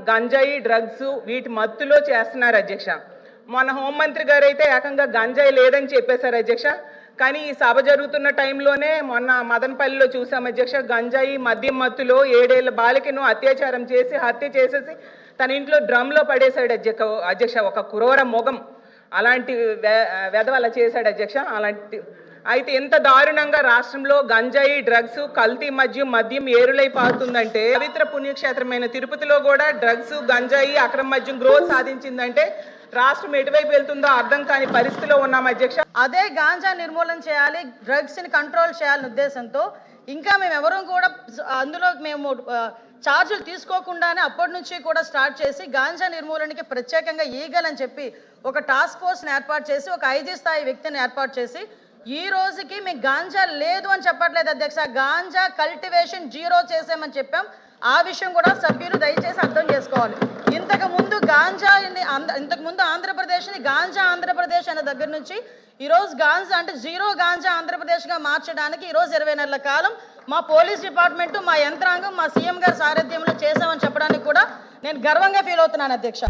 గంజాయి డ్రగ్స్ వీటి మత్తులో చేస్తున్నారు అధ్యక్ష. మన హోంమంత్రి గారు అయితే ఏకంగా గంజాయి లేదని చెప్పేశారు అధ్యక్ష. కానీ ఈ సభ జరుగుతున్న టైంలోనే మొన్న మదనపల్లిలో చూసాం అధ్యక్ష, గంజాయి మద్యం మత్తులో 7 ఏళ్ల బాలికను అత్యాచారం చేసి హత్య చేసేసి తన ఇంట్లో డ్రమ్లో పడేశాడు అధ్యక్ష. ఒక క్రూర మొగం అలాంటి వెధవ అలా చేశాడు అధ్యక్ష. అలాంటి అయితే ఎంత దారుణంగా రాష్ట్రంలో గంజాయి డ్రగ్స్ కల్తీ మద్యం ఏరులై పారుతుందంటే, పవిత్ర పుణ్యక్షేత్రమైన తిరుపతిలో కూడా డ్రగ్స్ గంజాయి అక్రమ మద్యం గ్రోత్ సాధించిందంటే రాష్ట్రం ఎటువైపు వెళ్తుందో అర్థం కాని పరిస్థితిలో ఉన్నాం అధ్యక్ష. అదే గాంజా నిర్మూలన చేయాలి, డ్రగ్స్ ని కంట్రోల్ చేయాలనే ఉద్దేశంతో ఇంకా మేము ఎవరూ కూడా అందులో మేము ఛార్జీలు తీసుకోకుండానే అప్పటి నుంచి కూడా స్టార్ట్ చేసి గాంజా నిర్మూలనకి ప్రత్యేకంగా ఈగల్ అని చెప్పి ఒక టాస్క్ ఫోర్స్ని ఏర్పాటు చేసి ఒక 5 స్థాయి వ్యక్తిని ఏర్పాటు చేసి ఈ రోజుకి మేము గాంజా లేదు అని చెప్పట్లేదు అధ్యక్ష, గాంజా కల్టివేషన్ 0 చేసామని చెప్పాం. ఆ విషయం కూడా సభ్యులు దయచేసి అర్థం చేసుకోవాలి. ఇంతకుముందు ఆంధ్రప్రదేశ్ని గాంజా ఆంధ్రప్రదేశ్ అనే దగ్గర నుంచి ఈరోజు గాంజా అంటే 0 గాంజా ఆంధ్రప్రదేశ్గా మార్చడానికి ఈరోజు 20 నెలల కాలం మా పోలీస్ డిపార్ట్మెంటు, మా యంత్రాంగం, మా సీఎం గారి సారథ్యంలో చేశామని చెప్పడానికి కూడా నేను గర్వంగా ఫీల్ అవుతున్నాను అధ్యక్ష.